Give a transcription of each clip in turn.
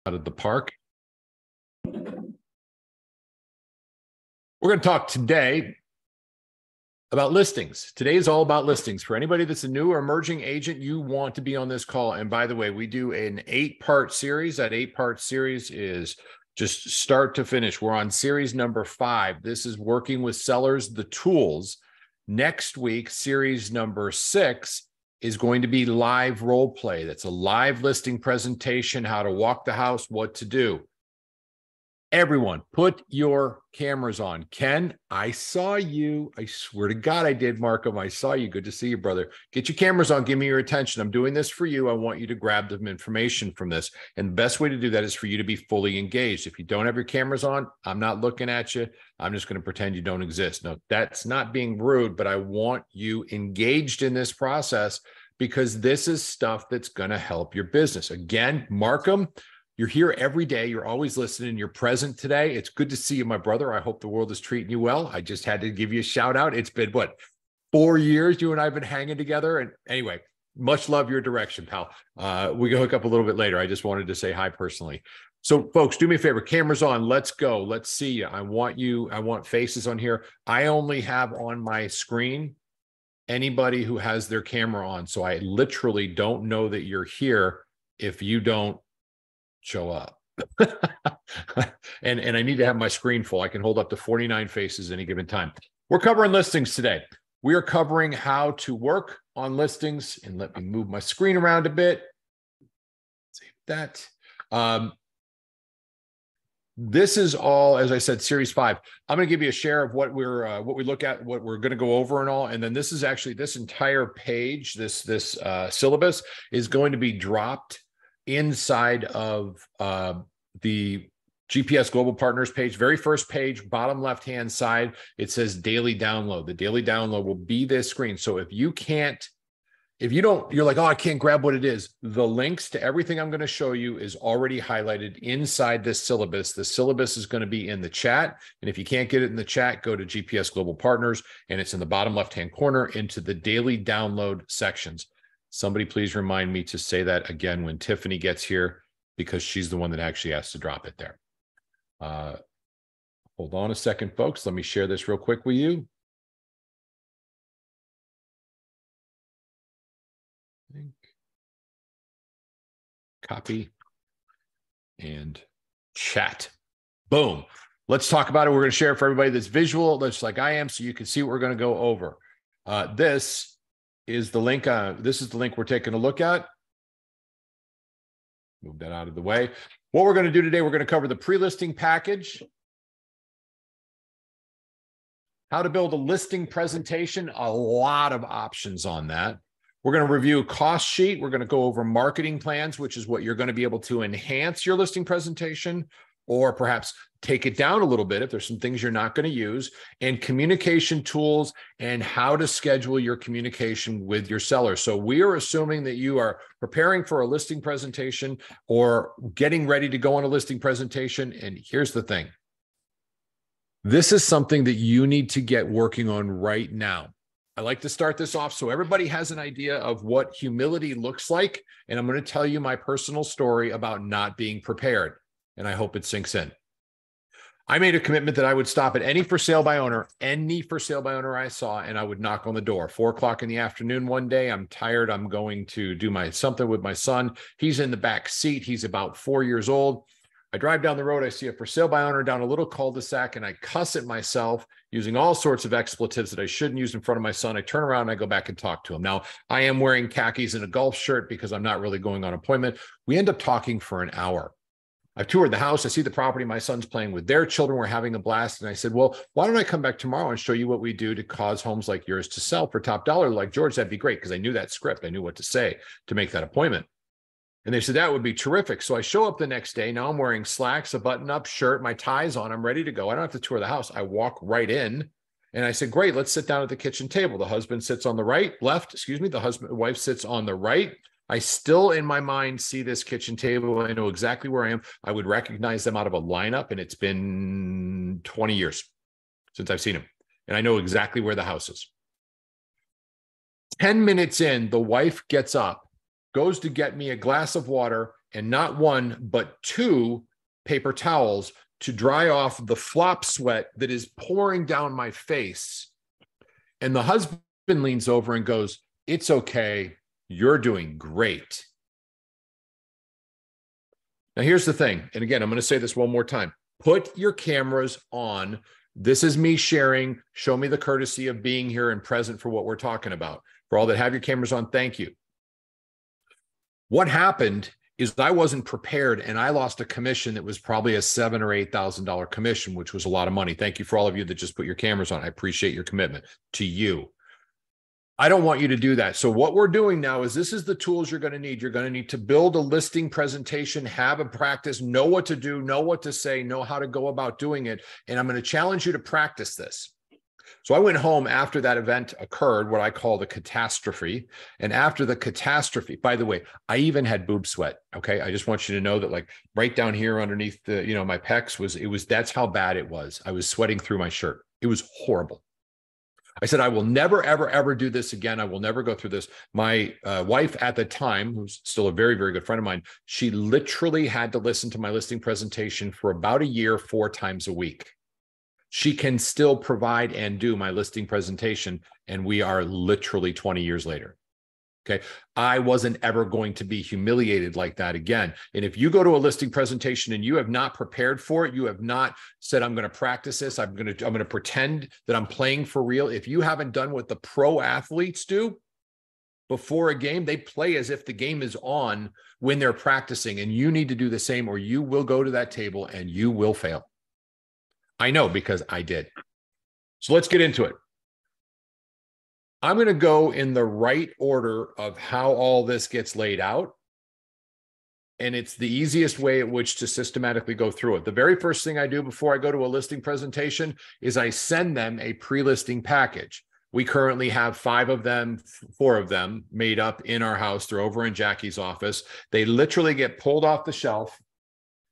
out of the park. We're going to talk today about listings. Today is all about listings. For anybody that's a new or emerging agent, you want to be on this call. And by the way, we do an 8-part series. That 8-part series is just start to finish. We're on series number 5. This is working with sellers, the tools. Next week, series number 6 is going to be live role play. That's a live listing presentation, how to walk the house, what to do. Everyone, put your cameras on. Ken, I saw you. I swear to God, I did, Markham. I saw you. Good to see you, brother. Get your cameras on. Give me your attention. I'm doing this for you. I want you to grab some information from this. And the best way to do that is for you to be fully engaged. If you don't have your cameras on, I'm not looking at you. I'm just going to pretend you don't exist. No, that's not being rude, but I want you engaged in this process because this is stuff that's going to help your business. Again, Markham, you're here every day. You're always listening. You're present today. It's good to see you, my brother. I hope the world is treating you well. I just had to give you a shout out. It's been, 4 years you and I have been hanging together. And anyway, much love your direction, pal. We can hook up a little bit later. I just wanted to say hi personally. So folks, do me a favor. Cameras on. Let's go. Let's see you. I want faces on here. I only have on my screen anybody who has their camera on. So I literally don't know that you're here if you don't show up. and I need to have my screen full. I can hold up to 49 faces any given time. We're covering listings today. We are covering how to work on listings. And let me move my screen around a bit. Save that. This is all, as I said, series 5. I'm going to give you a share of what we look at, what we're going to go over and all. And then this is actually this entire page, this syllabus is going to be dropped inside of the GPS Global Partners page. Very first page, bottom left-hand side, it says daily download. The daily download will be this screen. So if you don't, you're like, oh, I can't grab what it is. The links to everything I'm going to show you is already highlighted inside this syllabus. The syllabus is going to be in the chat. And if you can't get it in the chat, go to GPS Global Partners, and it's in the bottom left-hand corner into the daily download sections. Somebody please remind me to say that again when Tiffany gets here, because she's the one that actually has to drop it there. Hold on a second, folks. Let me share this real quick with you. Copy and chat. Boom. Let's talk about it. We're going to share it for everybody that's visual, that's like I am, so you can see what we're going to go over. This is the link. This is the link we're taking a look at. Move that out of the way. What we're going to do today, we're going to cover the pre-listing package, how to build a listing presentation, a lot of options on that. We're going to review a cost sheet. We're going to go over marketing plans, which is what you're going to be able to enhance your listing presentation, or perhaps take it down a little bit if there's some things you're not going to use, and communication tools and how to schedule your communication with your seller. So we are assuming that you are preparing for a listing presentation or getting ready to go on a listing presentation. And here's the thing. This is something that you need to get working on right now. I like to start this off so everybody has an idea of what humility looks like. And I'm going to tell you my personal story about not being prepared. And I hope it sinks in. I made a commitment that I would stop at any for sale by owner I saw, and I would knock on the door. 4 o'clock in the afternoon one day, I'm tired. I'm going to do something with my son. He's in the back seat. He's about 4 years old. I drive down the road. I see a for sale by owner down a little cul-de-sac, and I cuss at myself using all sorts of expletives that I shouldn't use in front of my son. I turn around and I go back and talk to him. Now, I am wearing khakis and a golf shirt because I'm not really going on appointment. We end up talking for an hour. I've toured the house. I see the property. My son's playing with their children. We're having a blast. And I said, well, why don't I come back tomorrow and show you what we do to cause homes like yours to sell for top dollar? Like, George, that'd be great. Because I knew that script. I knew what to say to make that appointment. And they said, that would be terrific. So I show up the next day. Now I'm wearing slacks, a button-up shirt, my tie's on. I'm ready to go. I don't have to tour the house. I walk right in. And I said, great, let's sit down at the kitchen table. The husband sits on the wife sits on the right. I still, in my mind, see this kitchen table. I know exactly where I am. I would recognize them out of a lineup, and it's been 20 years since I've seen them. And I know exactly where the house is. 10 minutes in, the wife gets up, goes to get me a glass of water, and not one, but two paper towels to dry off the flop sweat that is pouring down my face. And the husband leans over and goes, "It's okay. You're doing great." Now, here's the thing. And again, I'm going to say this one more time. Put your cameras on. This is me sharing. Show me the courtesy of being here and present for what we're talking about. For all that have your cameras on, thank you. What happened is I wasn't prepared, and I lost a commission that was probably a $7,000 or $8,000 commission, which was a lot of money. Thank you for all of you that just put your cameras on. I appreciate your commitment to you. I don't want you to do that. So what we're doing now is this is the tools you're going to need. You're going to need to build a listing presentation, have a practice, know what to do, know what to say, know how to go about doing it. And I'm going to challenge you to practice this. So I went home after that event occurred, what I call the catastrophe. And after the catastrophe, by the way, I even had boob sweat. Okay. I just want you to know that, like, right down here underneath the, my pecs that's how bad it was. I was sweating through my shirt. It was horrible. I said, I will never, ever, ever do this again. I will never go through this. My wife at the time, who's still a very, very good friend of mine, she literally had to listen to my listing presentation for about a year, 4 times a week. She can still provide and do my listing presentation, and we are literally 20 years later. Okay. I wasn't ever going to be humiliated like that again. And if you go to a listing presentation and you have not prepared for it, you have not said, I'm going to practice this, I'm going to pretend that I'm playing for real. If you haven't done what the pro athletes do before a game, they play as if the game is on when they're practicing, and you need to do the same, or you will go to that table and you will fail. I know, because I did. So let's get into it. I'm going to go in the right order of how all this gets laid out. And it's the easiest way at which to systematically go through it. The very first thing I do before I go to a listing presentation is I send them a pre-listing package. We currently have 4 of them made up in our house. They're over in Jackie's office. They literally get pulled off the shelf.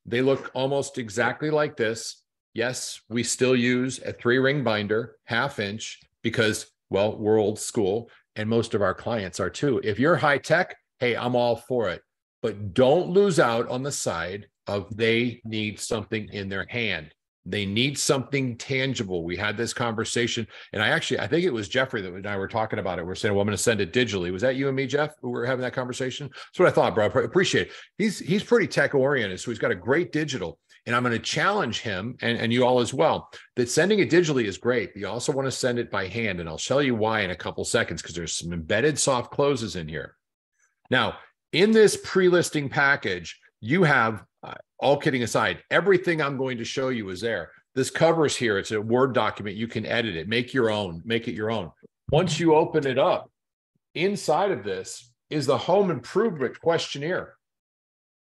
They look almost exactly like this. Yes, we still use a 3-ring binder, 1/2 inch, because, well, we're old school, and most of our clients are too. If you're high tech, hey, I'm all for it. But don't lose out on the side of they need something in their hand. They need something tangible. We had this conversation, and I think it was Jeffrey that and I were talking about it. We're saying, well, I'm going to send it digitally. Was that you and me, Jeff, who were having that conversation? That's what I thought, bro. I appreciate it. He's pretty tech oriented, so he's got a great digital. And I'm going to challenge him, and you all as well, that sending it digitally is great. But you also want to send it by hand. And I'll tell you why in a couple seconds, because there's some embedded soft closes in here. Now, in this pre-listing package, you have, all kidding aside, everything I'm going to show you is there. This covers here. It's a Word document. You can edit it, make it your own. Once you open it up, inside of this is the home improvement questionnaire.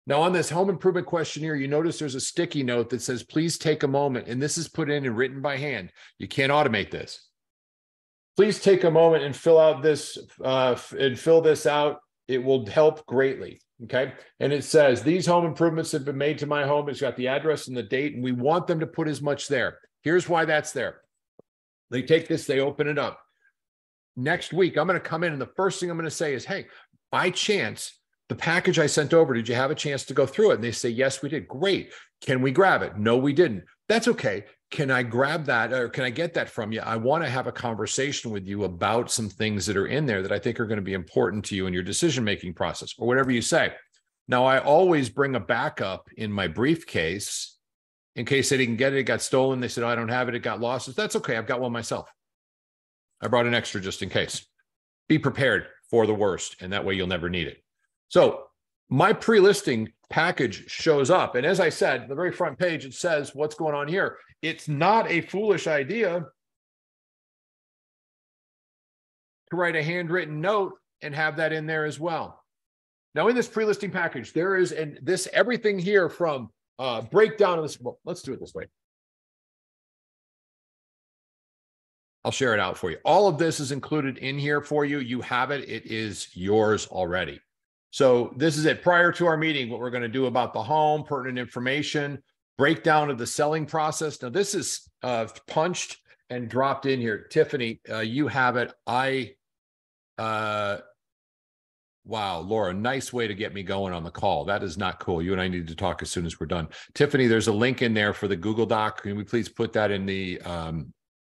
Now, on this home improvement questionnaire, you notice there's a sticky note that says, please take a moment. And this is put in and written by hand. You can't automate this. Please take a moment and fill out this fill this out. It will help greatly. Okay. And it says, these home improvements have been made to my home. It's got the address and the date, and we want them to put as much there. Here's why that's there. They take this, they open it up. Next week, I'm going to come in, and the first thing I'm going to say is, hey, by chance, the package I sent over, did you have a chance to go through it? And they say, yes, we did. Great. Can we grab it? No, we didn't. That's okay. Can I grab that, or can I get that from you? I want to have a conversation with you about some things that are in there that I think are going to be important to you in your decision-making process, or whatever you say. Now, I always bring a backup in my briefcase in case they didn't get it. It got stolen. They said, oh, I don't have it. It got lost. That's okay. I've got one myself. I brought an extra just in case. Be prepared for the worst, and that way you'll never need it. So my pre-listing package shows up. And as I said, the very front page, it says what's going on here. It's not a foolish idea to write a handwritten note and have that in there as well. Now, in this pre-listing package, there is everything here from breakdown of this. Well, let's do it this way. I'll share it out for you. All of this is included in here for you. You have it. It is yours already. So this is it. Prior to our meeting, what we're going to do about the home, pertinent information, breakdown of the selling process. Now, this is punched and dropped in here. Tiffany, you have it. Wow, Laura, nice way to get me going on the call. That is not cool. You and I need to talk as soon as we're done. Tiffany, there's a link in there for the Google Doc. Can we please put that in the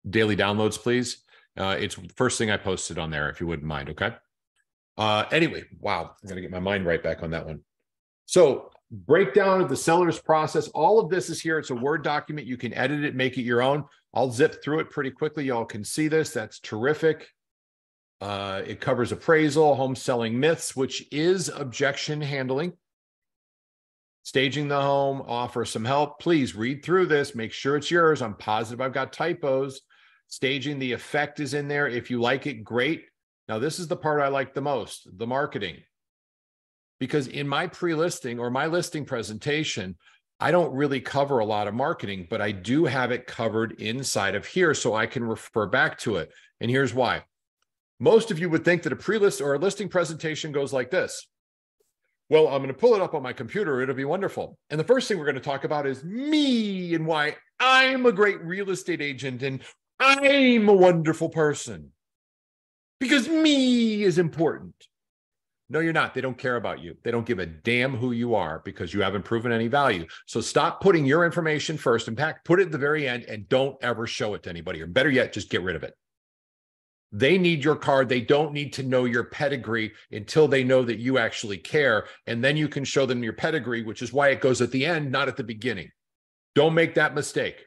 daily downloads, please? It's the first thing I posted on there, if you wouldn't mind, okay? Anyway, wow, I'm gonna get my mind right back on that one. So breakdown of the seller's process. All of this is here. It's a Word document. You can edit it, make it your own. I'll zip through it pretty quickly. Y'all can see this. That's terrific. It covers appraisal, home selling myths, which is objection handling, staging the home, offer some help. Please read through this. Make sure it's yours. I'm positive I've got typos. Staging the effect is in there. If you like it, great. Now, this is the part I like the most, the marketing. Because in my pre-listing or my listing presentation, I don't really cover a lot of marketing, but I do have it covered inside of here so I can refer back to it. And here's why. Most of you would think that a pre-list or a listing presentation goes like this. Well, I'm going to pull it up on my computer. It'll be wonderful. And the first thing we're going to talk about is me and why I'm a great real estate agent and I'm a wonderful person. Because me is important. No, you're not. They don't care about you. They don't give a damn who you are because you haven't proven any value. So stop putting your information first. In fact, put it at the very end and don't ever show it to anybody. Or better yet, just get rid of it. They need your card. They don't need to know your pedigree until they know that you actually care. And then you can show them your pedigree, which is why it goes at the end, not at the beginning. Don't make that mistake.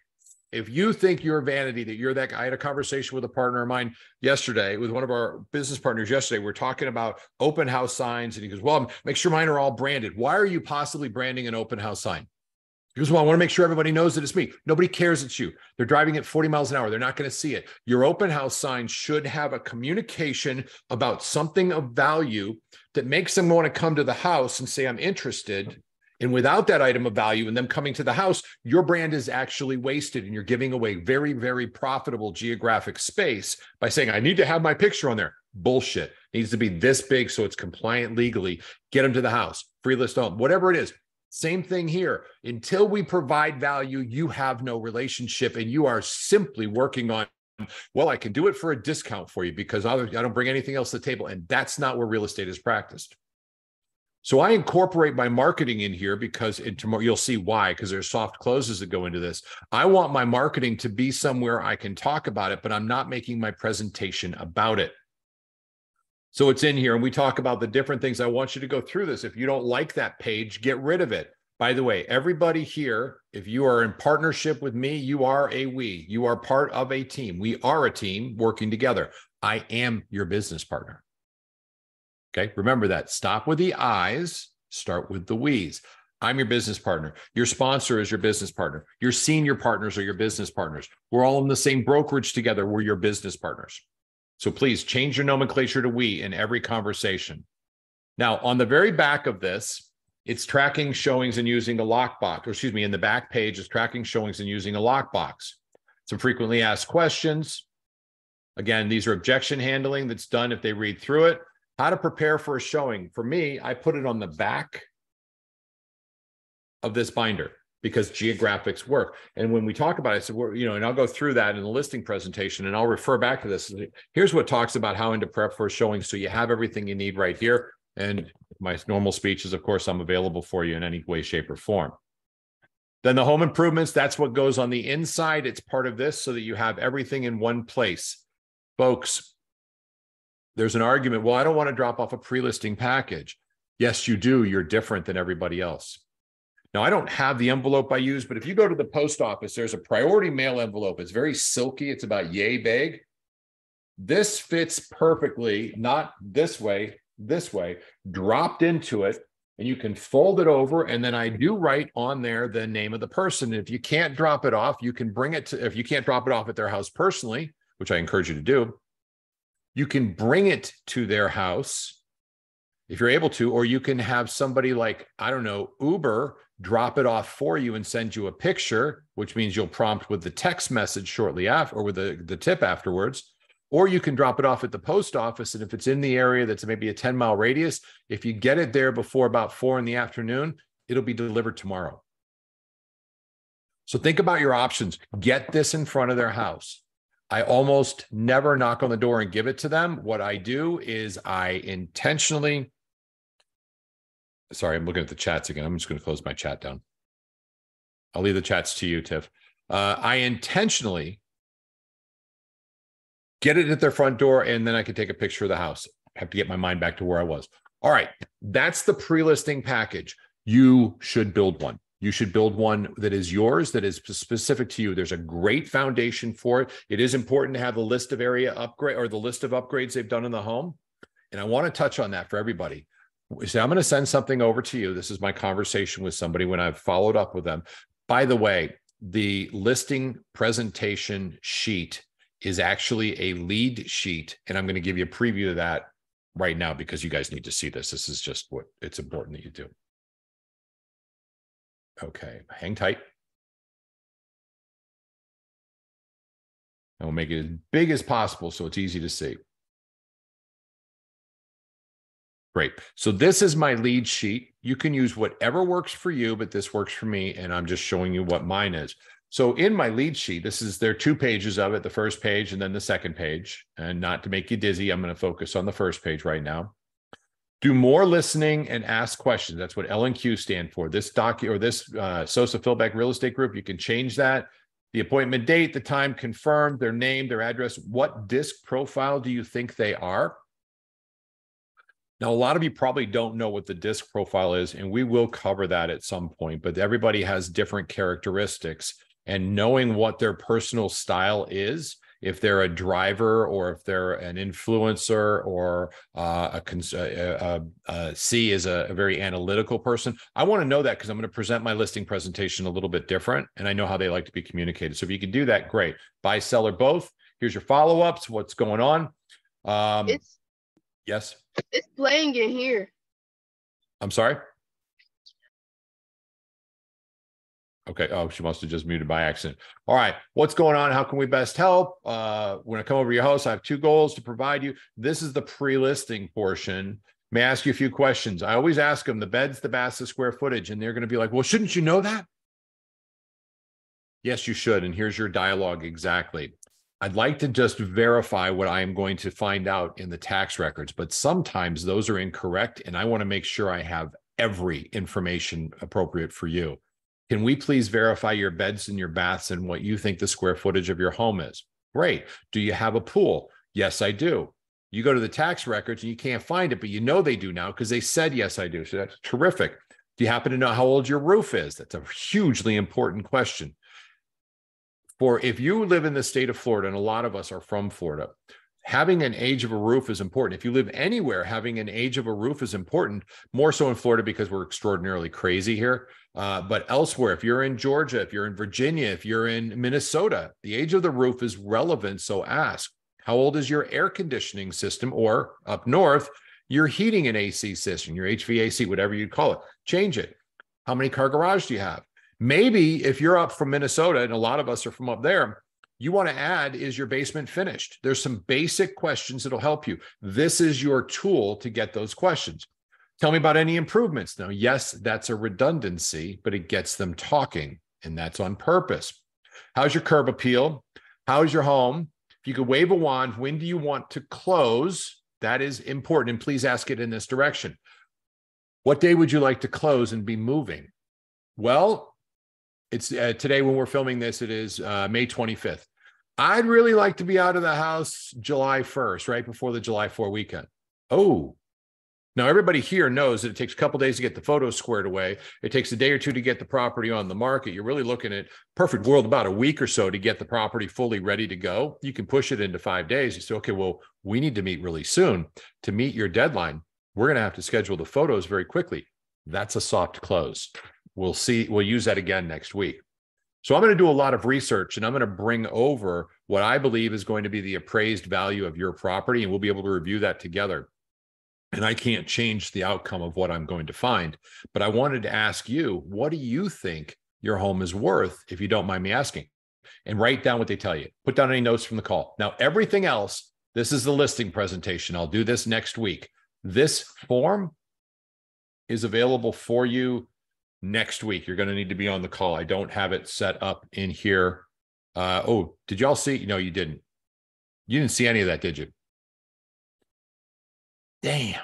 If you think you're vanity, that you're that guy, I had a conversation with a partner of mine yesterday, with one of our business partners yesterday. We're talking about open house signs. And he goes, well, make sure mine are all branded. Why are you possibly branding an open house sign? He goes, well, I want to make sure everybody knows that it's me. Nobody cares it's you. They're driving at 40 miles an hour. They're not going to see it. Your open house sign should have a communication about something of value that makes them want to come to the house and say, I'm interested. And without that item of value and them coming to the house, your brand is actually wasted and you're giving away very, very profitable geographic space by saying, I need to have my picture on there. Bullshit. It needs to be this big so it's compliant legally. Get them to the house, free list home, whatever it is. Same thing here. Until we provide value, you have no relationship and you are simply working on, well, I can do it for a discount for you because I don't bring anything else to the table. And that's not where real estate is practiced. So I incorporate my marketing in here because tomorrow you'll see why, because there's soft closes that go into this. I want my marketing to be somewhere I can talk about it, but I'm not making my presentation about it. So it's in here and we talk about the different things. I want you to go through this. If you don't like that page, get rid of it. By the way, everybody here, if you are in partnership with me, you are a we. You are part of a team. We are a team working together. I am your business partner. Okay, remember that. Stop with the I's, start with the we's. I'm your business partner. Your sponsor is your business partner. Your senior partners are your business partners. We're all in the same brokerage together. We're your business partners. So please change your nomenclature to we in every conversation. Now, on the very back of this, it's tracking showings and using a lockbox, or excuse me, in the back page is tracking showings and using a lockbox. Some frequently asked questions. Again, these are objection handling that's done if they read through it. How to prepare for a showing. For me, I put it on the back of this binder because geographics work. And when we talk about it, so and I'll go through that in the listing presentation and I'll refer back to this. Here's what talks about how to prep for a showing. So you have everything you need right here. And my normal speech is, of course, I'm available for you in any way, shape, or form. Then the home improvements, that's what goes on the inside. It's part of this so that you have everything in one place. Folks, there's an argument, well, I don't want to drop off a pre-listing package. Yes, you do. You're different than everybody else. Now, I don't have the envelope I use, but if you go to the post office, there's a priority mail envelope. It's very silky. It's about yay big. This fits perfectly, not this way, dropped into it, and you can fold it over. And then I do write on there the name of the person. If you can't drop it off, you can bring it to, if you can't drop it off at their house personally, which I encourage you to do, you can bring it to their house if you're able to, or you can have somebody like, I don't know, Uber drop it off for you and send you a picture, which means you'll prompt with the text message shortly after, or with the tip afterwards. Or you can drop it off at the post office. And if it's in the area that's maybe a 10-mile radius, if you get it there before about 4 p.m, it'll be delivered tomorrow. So think about your options. Get this in front of their house. I almost never knock on the door and give it to them. What I do is I intentionally Sorry, I'm looking at the chats again. I'm just going to close my chat down. I'll leave the chats to you, Tiff. I intentionally get it at their front door, and then I can take a picture of the house. I have to get my mind back to where I was. All right, that's the pre-listing package. You should build one. You should build one that is yours, that is specific to you. There's a great foundation for it. It is important to have the list of area upgrade or the list of upgrades they've done in the home. And I want to touch on that for everybody. So I'm going to send something over to you. This is my conversation with somebody when I've followed up with them. By the way, the listing presentation sheet is actually a lead sheet. And I'm going to give you a preview of that right now because you guys need to see this. This is just what it's important that you do. Okay, hang tight. And we'll make it as big as possible so it's easy to see. Great. So this is my lead sheet. You can use whatever works for you, but this works for me, and I'm just showing you what mine is. So in my lead sheet, there are 2 pages of it, the first page and then the second page. And not to make you dizzy, I'm going to focus on the first page right now. Do more listening and ask questions. That's what L&Q stand for. This Sosa Philbeck Real Estate Group, you can change that. The appointment date, the time confirmed, their name, their address. What disc profile do you think they are? Now, a lot of you probably don't know what the disc profile is, and we will cover that at some point, but everybody has different characteristics, and knowing what their personal style is, if they're a driver or if they're an influencer or C is a very analytical person. I want to know that because I'm going to present my listing presentation a little bit different, and I know how they like to be communicated. So if you can do that, great. Buy, sell, or both. Here's your follow-ups. What's going on? Yes? It's playing in here. I'm sorry? Okay. Oh, she must have just muted by accident. All right. What's going on? How can we best help? When I come over to your house, I have 2 goals to provide you. This is the pre-listing portion. May I ask you a few questions? I always ask them the beds, the baths, the square footage, and they're going to be like, well, shouldn't you know that? Yes, you should. And here's your dialogue exactly. I'd like to just verify what I am going to find out in the tax records, but sometimes those are incorrect, and I want to make sure I have every information appropriate for you. Can we please verify your beds and your baths and what you think the square footage of your home is? Great. Do you have a pool? Yes, I do. You go to the tax records and you can't find it, but you know they do now because they said, yes, I do. So that's terrific. Do you happen to know how old your roof is? That's a hugely important question. For if you live in the state of Florida, and a lot of us are from Florida, having an age of a roof is important. If you live anywhere, having an age of a roof is important, more so in Florida because we're extraordinarily crazy here. But elsewhere, if you're in Georgia, if you're in Virginia, if you're in Minnesota, the age of the roof is relevant. So ask, how old is your air conditioning system? Or up north, your heating and AC system, your HVAC, whatever you call it, change it. How many car garage do you have? Maybe if you're up from Minnesota, and a lot of us are from up there, you want to add, is your basement finished? There's some basic questions that'll help you. This is your tool to get those questions. Tell me about any improvements. Now, yes, that's a redundancy, but it gets them talking, and that's on purpose. How's your curb appeal? How's your home? If you could wave a wand, when do you want to close? That is important, and please ask it in this direction. What day would you like to close and be moving? Well, it's today when we're filming this, it is May 25th. I'd really like to be out of the house July 1st, right before the July 4 weekend. Oh, now everybody here knows that it takes a couple days to get the photos squared away. It takes a day or 2 to get the property on the market. You're really looking at perfect world about a week or so to get the property fully ready to go. You can push it into 5 days. You say, okay, well, we need to meet really soon. To meet your deadline, we're going to have to schedule the photos very quickly. That's a soft close. We'll see. We'll use that again next week. So I'm going to do a lot of research, and I'm going to bring over what I believe is going to be the appraised value of your property, and we'll be able to review that together. And I can't change the outcome of what I'm going to find, but I wanted to ask you, what do you think your home is worth, if you don't mind me asking? And write down what they tell you. Put down any notes from the call. Now, everything else, this is the listing presentation. I'll do this next week. This form is available for you next week. You're going to need to be on the call. I don't have it set up in here. Oh, did y'all see? No, you didn't. You didn't see any of that, did you? Damn.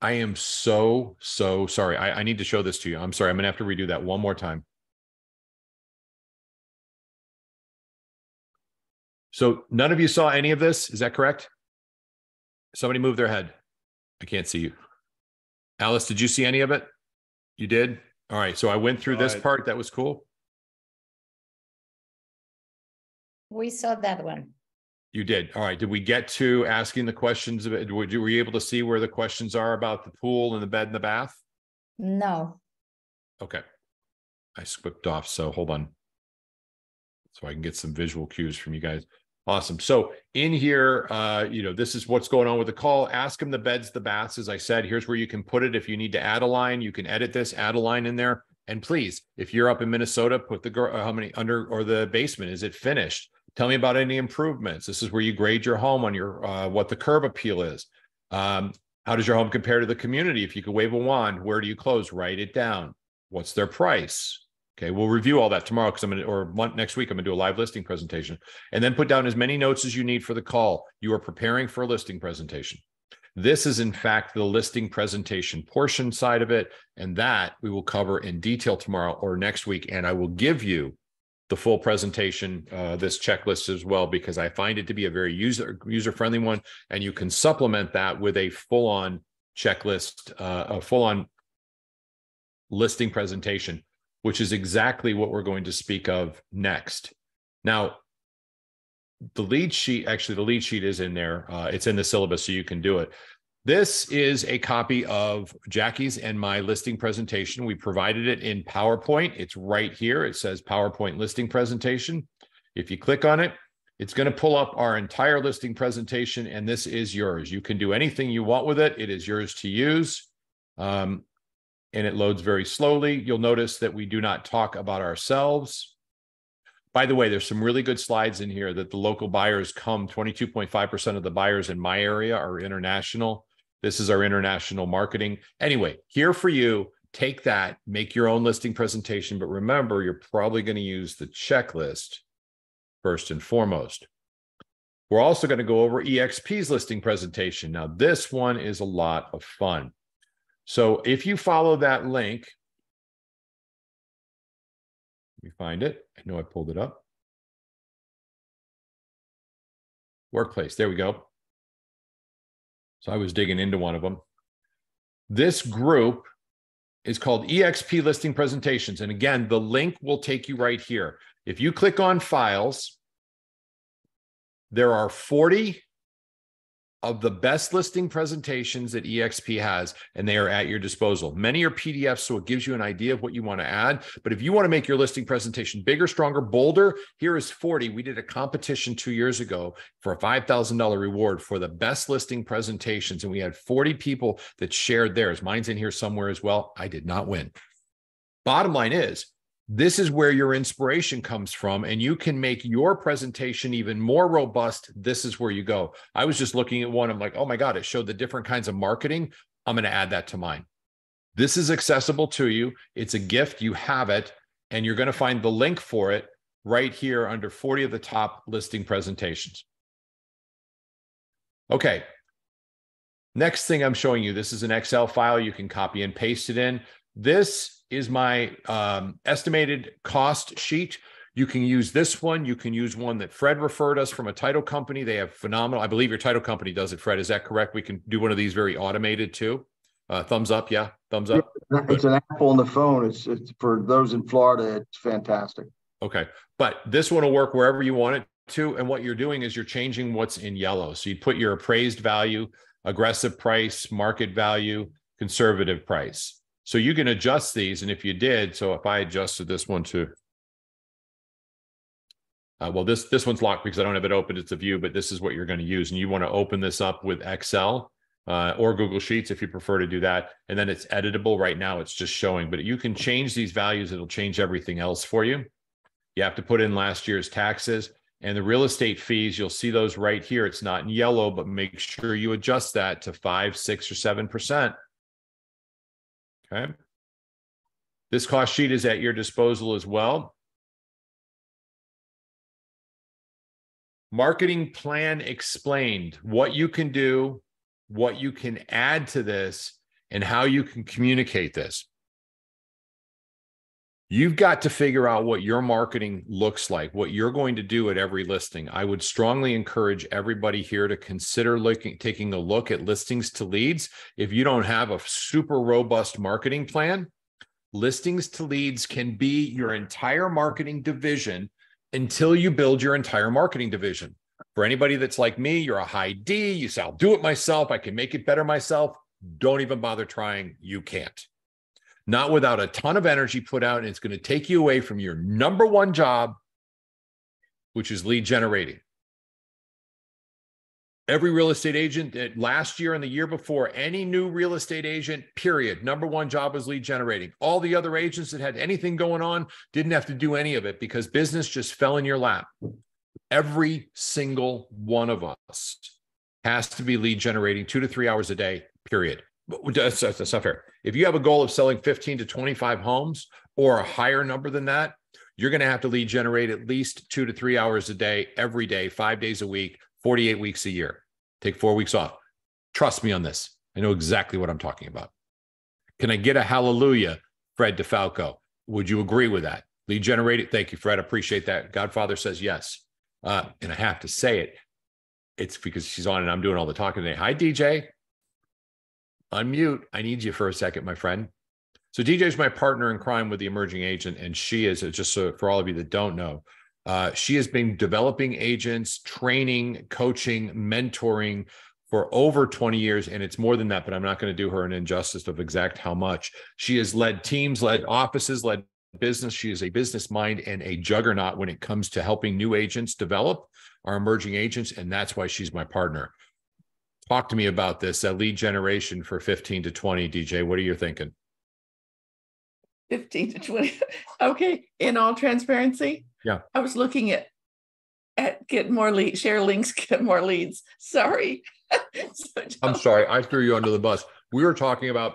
I am so sorry. I need to show this to you. I'm sorry. I'm going to have to redo that one more time. So none of you saw any of this. Is that correct? Somebody move their head. I can't see you. Alice, did you see any of it? You did? All right. So I went through this part. That was cool. We saw that one. You did. All right. Did we get to asking the questions? Were you able to see where the questions are about the pool and the bed and the bath? No. Okay. I skipped off. So hold on. So I can get some visual cues from you guys. Awesome. So in here, this is what's going on with the call. Ask them the beds, the baths. As I said, here's where you can put it. If you need to add a line, you can edit this, add a line in there. And please, if you're up in Minnesota, put the how many under or the basement. Is it finished? Tell me about any improvements. This is where you grade your home on your what the curb appeal is. How does your home compare to the community? If you could wave a wand, where do you close? Write it down. What's their price? Okay, we'll review all that tomorrow because next week, I'm going to do a live listing presentation, and then put down as many notes as you need for the call. You are preparing for a listing presentation. This is, in fact, the listing presentation portion side of it, and that we will cover in detail tomorrow or next week. And I will give you the full presentation, this checklist as well, because I find it to be a very user-friendly one, and you can supplement that with a full-on checklist, a full-on listing presentation, which is exactly what we're going to speak of next. Now, the lead sheet is in there. It's in the syllabus, so you can do it. This is a copy of Jackie's and my listing presentation. We provided it in PowerPoint. It's right here. It says PowerPoint listing presentation. If you click on it, it's going to pull up our entire listing presentation, and this is yours. You can do anything you want with it. It is yours to use. And it loads very slowly. You'll notice that we do not talk about ourselves. By the way, there's some really good slides in here that the local buyers come. 22.5% of the buyers in my area are international. This is our international marketing. Anyway, here for you, take that, make your own listing presentation. But remember, you're probably going to use the checklist first and foremost. We're also going to go over EXP's listing presentation. Now, this one is a lot of fun. So if you follow that link, let me find it. I know I pulled it up. Workplace, there we go. So I was digging into one of them. This group is called EXP Listing Presentations. And again, the link will take you right here. If you click on Files, there are 40 of the best listing presentations that EXP has, and they are at your disposal. Many are PDFs, so it gives you an idea of what you want to add. But if you want to make your listing presentation bigger, stronger, bolder, here is 40. We did a competition 2 years ago for a $5,000 reward for the best listing presentations, and we had 40 people that shared theirs. Mine's in here somewhere as well. I did not win. Bottom line is, this is where your inspiration comes from, and you can make your presentation even more robust. This is where you go. I was just looking at one. I'm like, oh my God, it showed the different kinds of marketing. I'm going to add that to mine. This is accessible to you. It's a gift. You have it, and you're going to find the link for it right here under 40 of the top listing presentations. Okay. Next thing I'm showing you, this is an Excel file. You can copy and paste it in. This is my estimated cost sheet. You can use this one. You can use one that Fred referred us from a title company. They have phenomenal, I believe your title company does it, Fred. Is that correct? We can do one of these very automated too. Thumbs up. Yeah. Thumbs up. It's an app on the phone. It's for those in Florida. It's fantastic. Okay. But this one will work wherever you want it to. And what you're doing is you're changing what's in yellow. So you put your appraised value, aggressive price, market value, conservative price. So you can adjust these. And if you did, so if I adjusted this one to, well, this one's locked because I don't have it open. It's a view, but this is what you're going to use. And you want to open this up with Excel or Google Sheets if you prefer to do that. And then it's editable. Right now, it's just showing, but you can change these values. It'll change everything else for you. You have to put in last year's taxes and the real estate fees. You'll see those right here. It's not in yellow, but make sure you adjust that to 5, 6, or 7%. Okay. This cost sheet is at your disposal as well. Marketing plan explained, what you can do, what you can add to this, and how you can communicate this. You've got to figure out what your marketing looks like, what you're going to do at every listing. I would strongly encourage everybody here to consider taking a look at listings to leads. If you don't have a super robust marketing plan, listings to leads can be your entire marketing division until you build your entire marketing division. For anybody that's like me, you're a high D, you say, I'll do it myself, I can make it better myself. Don't even bother trying. You can't. Not without a ton of energy put out, and it's going to take you away from your number one job, which is lead generating. Every real estate agent last year and the year before, any new real estate agent, period, number one job was lead generating. All the other agents that had anything going on didn't have to do any of it because business just fell in your lap. Every single one of us has to be lead generating 2 to 3 hours a day, period. That's not fair. If you have a goal of selling 15 to 25 homes or a higher number than that, you're going to have to lead generate at least 2 to 3 hours a day, every day, 5 days a week, 48 weeks a year. Take 4 weeks off. Trust me on this. I know exactly what I'm talking about. Can I get a hallelujah, Fred DeFalco? Would you agree with that? Lead generated. Thank you, Fred. Appreciate that. Godfather says yes. And I have to say it. It's because she's on and I'm doing all the talking today. Hi, DJ. Unmute. I need you for a second, my friend. So DJ is my partner in crime with the Emerging Agent, and she is, just so for all of you that don't know, she has been developing agents, training, coaching, mentoring for over 20 years, and it's more than that, but I'm not going to do her an injustice of exact how much. She has led teams, led offices, led business. She is a business mind and a juggernaut when it comes to helping new agents develop, our emerging agents, and that's why she's my partner. Talk to me about this lead generation for 15 to 20, DJ. What are you thinking? 15 to 20. Okay. In all transparency. Yeah. I was looking at get more leads, share links, get more leads. Sorry. I'm sorry. I threw you under the bus. We were talking about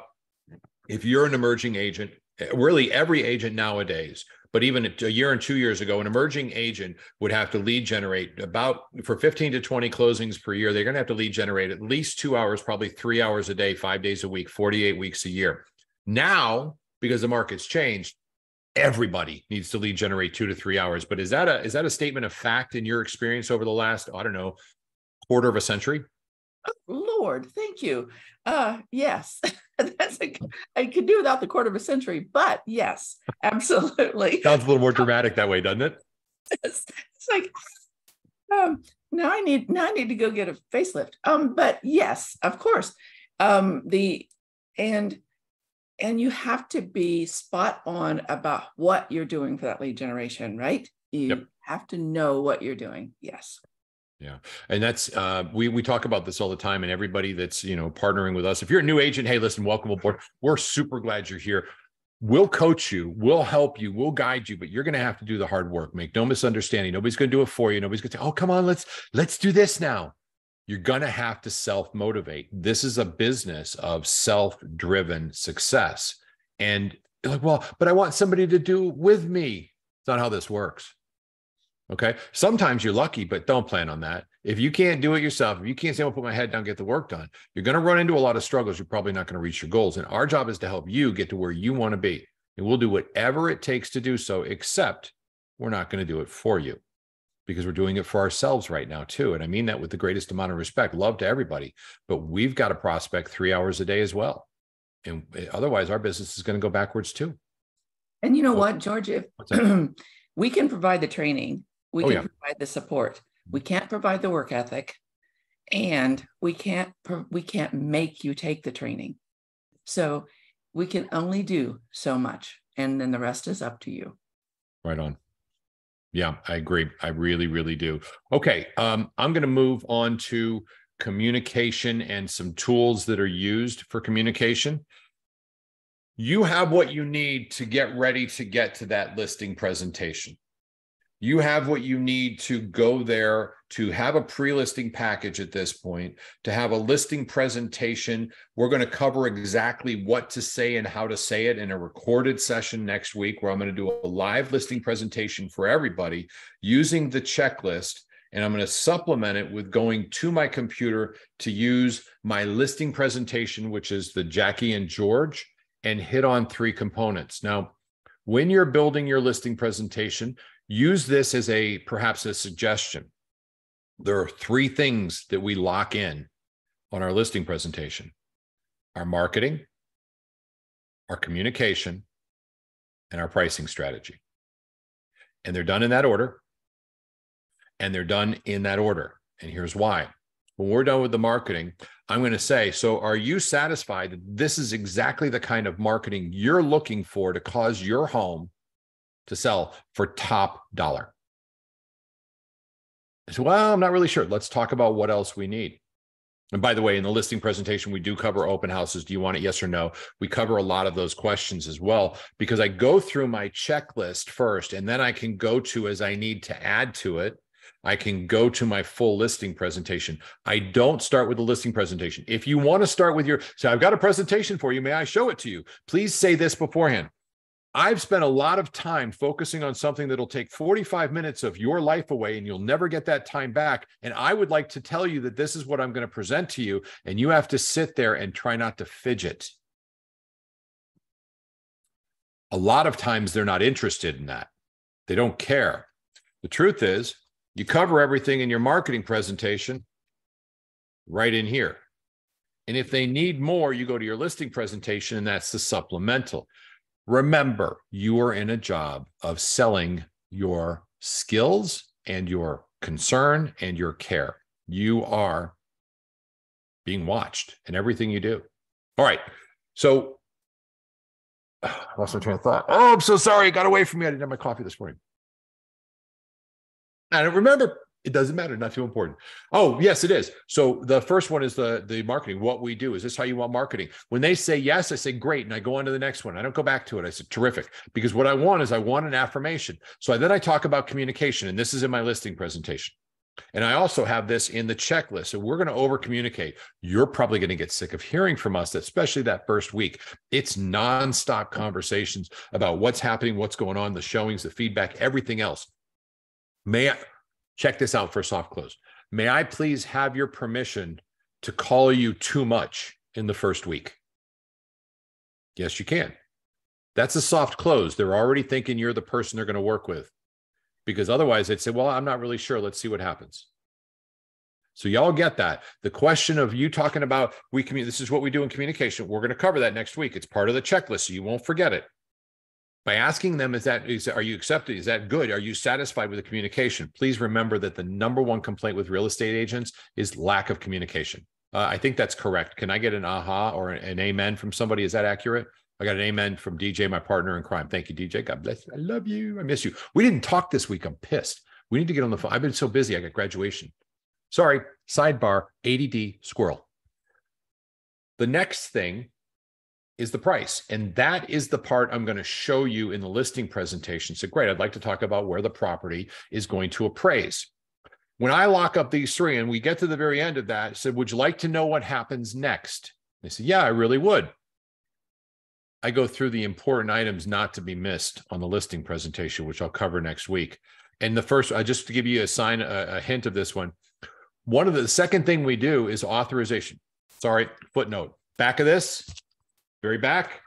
if you're an emerging agent, really every agent nowadays, but even a year and 2 years ago, an emerging agent would have to lead generate about for 15 to 20 closings per year. They're going to have to lead generate at least 2 hours, probably 3 hours a day, 5 days a week, 48 weeks a year. Now, because the market's changed, everybody needs to lead generate 2 to 3 hours. But is that a statement of fact in your experience over the last, I don't know, quarter of a century? Oh, Lord, thank you. Yes, I could do without the quarter of a century, but yes, absolutely. Sounds a little more dramatic that way, doesn't it? It's like, now I need to go get a facelift. But yes, of course. And you have to be spot on about what you're doing for that lead generation, right? You have to know what you're doing. Yes. Yeah. And that's, we talk about this all the time, and everybody that's, partnering with us, if you're a new agent, hey, listen, welcome aboard. We're super glad you're here. We'll coach you, we'll help you, we'll guide you, but you're going to have to do the hard work. Make no misunderstanding. Nobody's going to do it for you. Nobody's going to say, oh, come on, let's do this now. You're going to have to self-motivate. This is a business of self-driven success. And you're like, well, but I want somebody to do with me. It's not how this works. Okay. Sometimes you're lucky, but don't plan on that. If you can't do it yourself, if you can't say, I'll put my head down, get the work done, you're going to run into a lot of struggles. You're probably not going to reach your goals. And our job is to help you get to where you want to be. And we'll do whatever it takes to do so, except we're not going to do it for you because we're doing it for ourselves right now too. And I mean that with the greatest amount of respect, love to everybody, but we've got to prospect 3 hours a day as well. And otherwise our business is going to go backwards too. And you know what, George, if we can provide the training, we can provide the support. We can't provide the work ethic, and we can't make you take the training. So we can only do so much, and then the rest is up to you. Right on. Yeah, I agree. I really, really do. Okay. I'm going to move on to communication and some tools that are used for communication. You have what you need to get ready to get to that listing presentation. You have what you need to go there, to have a pre-listing package at this point, to have a listing presentation. We're going to cover exactly what to say and how to say it in a recorded session next week, where I'm going to do a live listing presentation for everybody using the checklist. and I'm going to supplement it with going to my computer to use my listing presentation, which is the Jackie and George, and hit on 3 components. Now, when you're building your listing presentation, use this as perhaps a suggestion. There are 3 things that we lock in on our listing presentation: our marketing, our communication, and our pricing strategy. And they're done in that order. And they're done in that order. And here's why. When we're done with the marketing, I'm going to say, so are you satisfied that this is exactly the kind of marketing you're looking for to cause your home to sell for top dollar? I said, well, I'm not really sure. Let's talk about what else we need. And by the way, in the listing presentation, we do cover open houses. Do you want it? Yes or no? We cover a lot of those questions as well, because I go through my checklist first, and then I can go to, as I need to add to it, I can go to my full listing presentation. I don't start with the listing presentation. If you want to start with so I've got a presentation for you. May I show it to you? Please say this beforehand. I've spent a lot of time focusing on something that'll take 45 minutes of your life away, and you'll never get that time back. And I would like to tell you that this is what I'm going to present to you, and you have to sit there and try not to fidget. A lot of times they're not interested in that. They don't care. The truth is, you cover everything in your marketing presentation right in here. And if they need more, you go to your listing presentation, and that's the supplemental. Remember, you are in a job of selling your skills and your concern and your care. You are being watched in everything you do. All right. So I lost my train of thought. Oh, I'm so sorry. It got away from me. I didn't have my coffee this morning. I don't remember. It doesn't matter. Not too important. Oh, yes, it is. So the first one is the marketing. What we do. Is this how you want marketing? When they say yes, I say great. And I go on to the next one. I don't go back to it. I said terrific. Because what I want is I want an affirmation. So then I talk about communication. And this is in my listing presentation. And I also have this in the checklist. So we're going to over communicate. You're probably going to get sick of hearing from us, especially that first week. It's nonstop conversations about what's happening, what's going on, the showings, the feedback, everything else. May I check this out for a soft close? May I please have your permission to call you too much in the first week? Yes, you can. That's a soft close. They're already thinking you're the person they're going to work with, because otherwise they'd say, well, I'm not really sure. Let's see what happens. So y'all get that. The question of you talking about, this is what we do in communication. We're going to cover that next week. It's part of the checklist, so you won't forget it. By asking them, are you accepted? Is that good? Are you satisfied with the communication? Please remember that the number one complaint with real estate agents is lack of communication. I think that's correct. Can I get an aha or an amen from somebody? Is that accurate? I got an amen from DJ, my partner in crime. Thank you, DJ. God bless you. I love you. I miss you. We didn't talk this week. I'm pissed. We need to get on the phone. I've been so busy. I got graduation. Sorry. Sidebar, ADD squirrel. The next thing is the price. And that is the part I'm going to show you in the listing presentation. So great. I'd like to talk about where the property is going to appraise. When I lock up these 3 and we get to the very end of that, I said, would you like to know what happens next? They said, yeah, I really would. I go through the important items not to be missed on the listing presentation, which I'll cover next week. And the first, just to give you a hint of this one, the second thing we do is authorization. Sorry, footnote. Back of this, very back.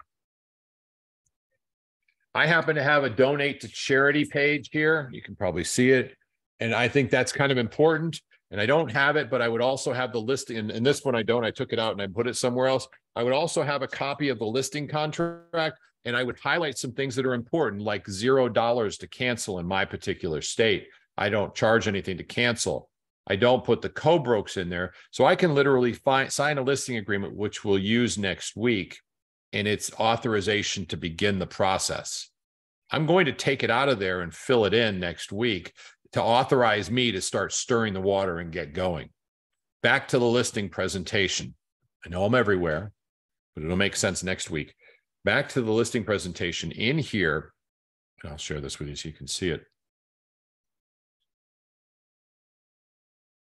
I happen to have a donate to charity page here. You can probably see it. And I think that's kind of important. And I don't have it, but I would also have the listing. And this one I don't. I took it out and I put it somewhere else. I would also have a copy of the listing contract, and I would highlight some things that are important, like $0 to cancel in my particular state. I don't charge anything to cancel. I don't put the co-brokes in there. So I can literally sign a listing agreement, which we'll use next week, and it's authorization to begin the process. I'm going to take it out of there and fill it in next week to authorize me to start stirring the water and get going. Back to the listing presentation. I know I'm everywhere, but it'll make sense next week. Back to the listing presentation in here. I'll share this with you so you can see it.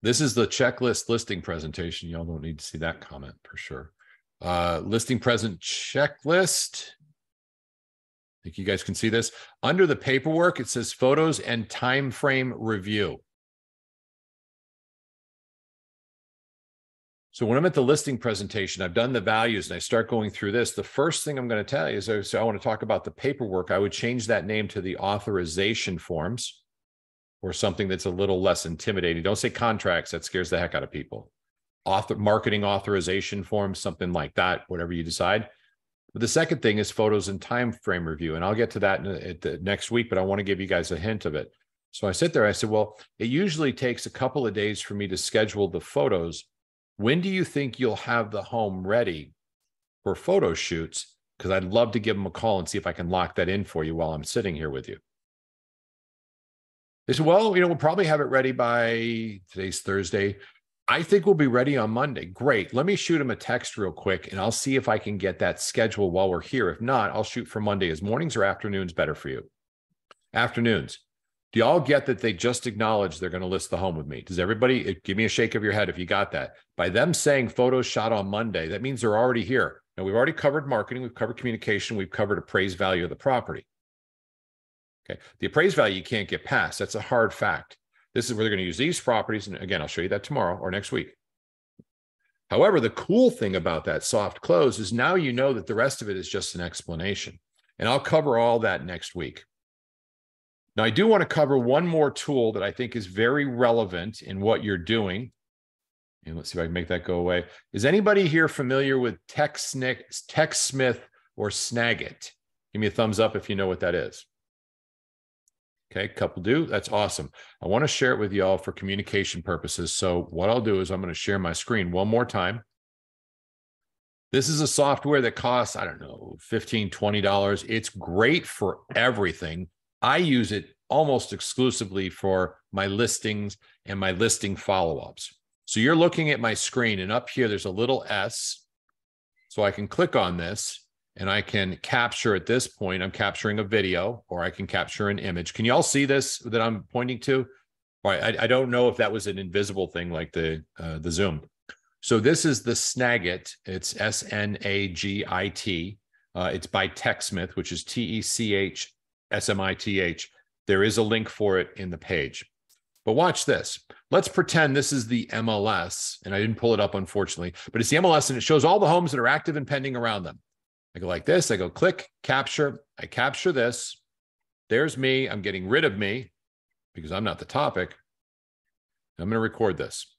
This is the checklist listing presentation. Y'all don't need to see that comment for sure. Listing present checklist. I think you guys can see this. Under the paperwork, it says photos and time frame review. So when I'm at the listing presentation, I've done the values and I start going through this. The first thing I'm going to tell you is I want to talk about the paperwork. I would change that name to the authorization forms or something that's a little less intimidating. Don't say contracts. That scares the heck out of people. Marketing authorization forms, something like that, whatever you decide. But the second thing is photos and time frame review. And I'll get to that at the next week, but I want to give you guys a hint of it. So I sit there, I said, well, it usually takes a couple of days for me to schedule the photos. When do you think you'll have the home ready for photo shoots? Because I'd love to give them a call and see if I can lock that in for you while I'm sitting here with you. They said, well, we'll probably have it ready by today's Thursday. I think we'll be ready on Monday. Great. Let me shoot them a text real quick and I'll see if I can get that scheduled while we're here. If not, I'll shoot for Monday. Is mornings or afternoons better for you? Afternoons. Do y'all get that they just acknowledged they're going to list the home with me? Does everybody give me a shake of your head if you got that? By them saying photos shot on Monday, that means they're already here. Now, we've already covered marketing, we've covered communication, we've covered appraised value of the property. Okay, the appraised value you can't get past. That's a hard fact. This is where they're going to use these properties. And again, I'll show you that tomorrow or next week. However, the cool thing about that soft close is now you know that the rest of it is just an explanation. And I'll cover all that next week. Now, I do want to cover one more tool that I think is very relevant in what you're doing. And let's see if I can make that go away. Is anybody here familiar with TechSmith or Snagit? Give me a thumbs up if you know what that is. Okay, a couple do. That's awesome. I want to share it with you all for communication purposes. So what I'll do is I'm going to share my screen one more time. This is a software that costs, I don't know, $15, $20. It's great for everything. I use it almost exclusively for my listings and my listing follow-ups. So you're looking at my screen and up here, there's a little S. So I can click on this and I can capture at this point, I'm capturing a video or I can capture an image. Can you all see this that I'm pointing to? All right, I don't know if that was an invisible thing like the Zoom. So this is the Snagit. It's S-N-A-G-I-T. It's by TechSmith, which is T-E-C-H S-M-I-T-H. There is a link for it in the page. But watch this. Let's pretend this is the MLS, and I didn't pull it up, unfortunately, but it's the MLS, and it shows all the homes that are active and pending around them. I go like this. I go click, capture. I capture this. There's me. I'm getting rid of me because I'm not the topic. I'm going to record this.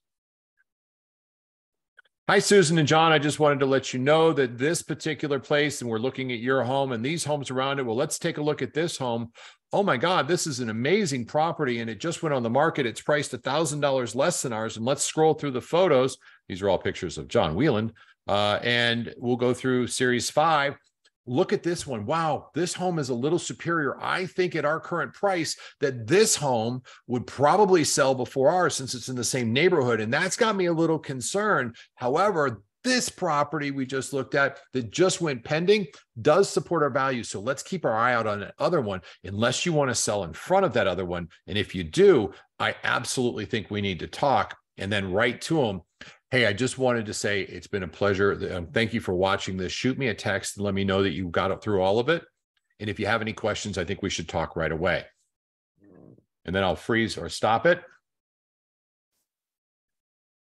Hi, Susan and John. I just wanted to let you know that this particular place, and we're looking at your home and these homes around it. Well, let's take a look at this home. Oh my God, this is an amazing property and it just went on the market. It's priced $1,000 less than ours. And let's scroll through the photos. These are all pictures of John Whelan. And we'll go through series 5. Look at this one. Wow, this home is a little superior. I think at our current price that this home would probably sell before ours since it's in the same neighborhood. And that's got me a little concerned. However, this property we just looked at that just went pending does support our value. So let's keep our eye out on that other one unless you want to sell in front of that other one. And if you do, I absolutely think we need to talk and then write to them. Hey, I just wanted to say it's been a pleasure. Thank you for watching this. Shoot me a text and let me know that you got through all of it. And if you have any questions, I think we should talk right away. And then I'll freeze or stop it.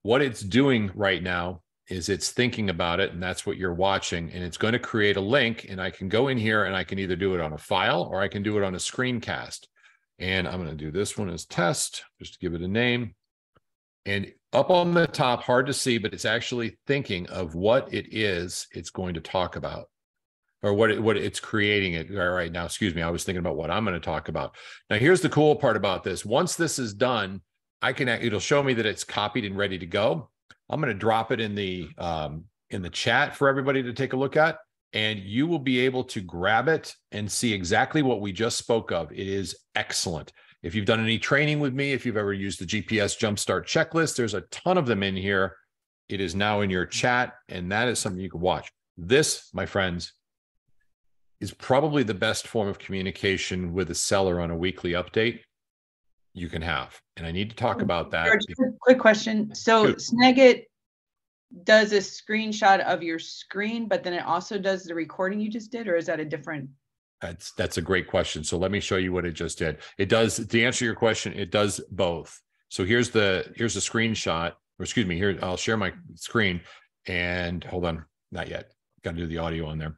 What it's doing right now is it's thinking about it, and that's what you're watching. And it's going to create a link, and I can go in here and I can either do it on a file or I can do it on a screencast. And I'm going to do this one as test, just to give it a name. And up on the top, hard to see, but it's actually thinking of what it is it's going to talk about, or what it's creating it right now. Excuse me, I was thinking about what I'm going to talk about. Now, here's the cool part about this. Once this is done, it'll show me that it's copied and ready to go. I'm going to drop it in the chat for everybody to take a look at, and you will be able to grab it and see exactly what we just spoke of. It is excellent. If you've done any training with me, if you've ever used the GPS Jumpstart checklist, there's a ton of them in here. It is now in your chat, and that is something you can watch. This, my friends, is probably the best form of communication with a seller on a weekly update you can have. And I need to talk about that. George, quick question. So Snagit does a screenshot of your screen, but then it also does the recording you just did, or is that a different? That's a great question. So let me show you what it just did. It does, to answer your question, it does both. So here's the screenshot. or excuse me, here, I'll share my screen and hold on, not yet. Got to do the audio on there.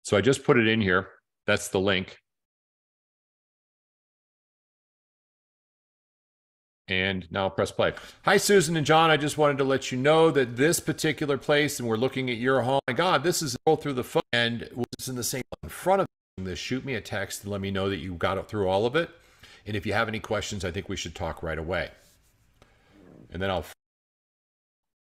So I just put it in here. That's the link. And now I'll press play. Hi, Susan and John. I just wanted to let you know that this particular place, and we're looking at your home. My God, this is all through the phone, and it's in the same in front of this. Shoot me a text and let me know that you got it through all of it. And if you have any questions, I think we should talk right away. And then I'll.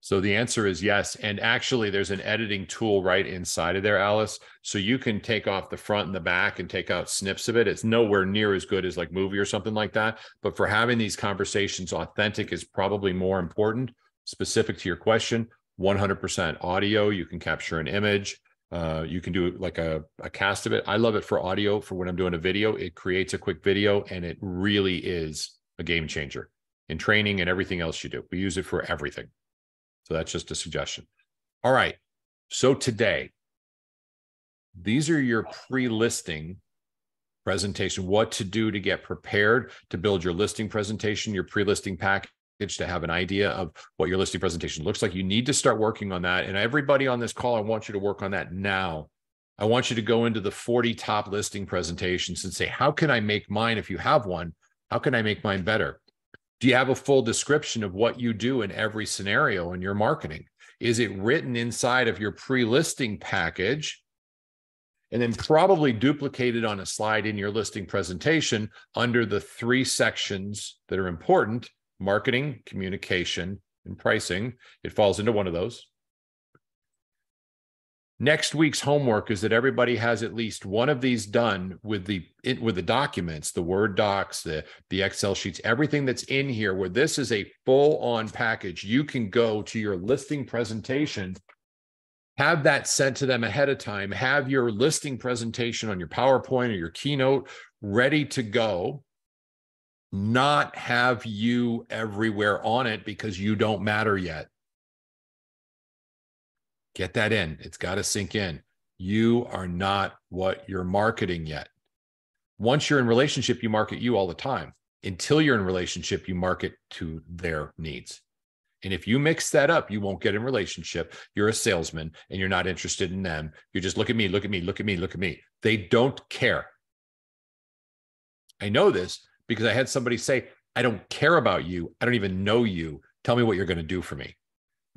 So the answer is yes. And actually, there's an editing tool right inside of there, Alice. So you can take off the front and the back and take out snips of it. It's nowhere near as good as like Movie or something like that. But for having these conversations authentic is probably more important. Specific to your question, 100% audio. You can capture an image. You can do like a cast of it. I love it for audio for when I'm doing a video. It creates a quick video and it really is a game changer in training and everything else you do. We use it for everything. So that's just a suggestion. All right. So today, these are your pre-listing presentation, what to do to get prepared to build your listing presentation, your pre-listing package, to have an idea of what your listing presentation looks like. You need to start working on that. And everybody on this call, I want you to work on that now. I want you to go into the 40 top listing presentations and say, how can I make mine, if you have one, how can I make mine better? Do you have a full description of what you do in every scenario in your marketing? Is it written inside of your pre-listing package and then probably duplicated on a slide in your listing presentation under the 3 sections that are important: marketing, communication, and pricing? It falls into one of those. Next week's homework is that everybody has at least one of these done with the documents, the Word docs, the Excel sheets, everything that's in here, where this is a full-on package. You can go to your listing presentation, have that sent to them ahead of time, have your listing presentation on your PowerPoint or your Keynote ready to go, not have you everywhere on it because you don't matter yet. Get that in. It's got to sink in. You are not what you're marketing yet. Once you're in relationship, you market you all the time. Until you're in relationship, you market to their needs. And if you mix that up, you won't get in relationship. You're a salesman and you're not interested in them. You just look at me, look at me, look at me, look at me. They don't care. I know this because I had somebody say, I don't care about you. I don't even know you. Tell me what you're going to do for me.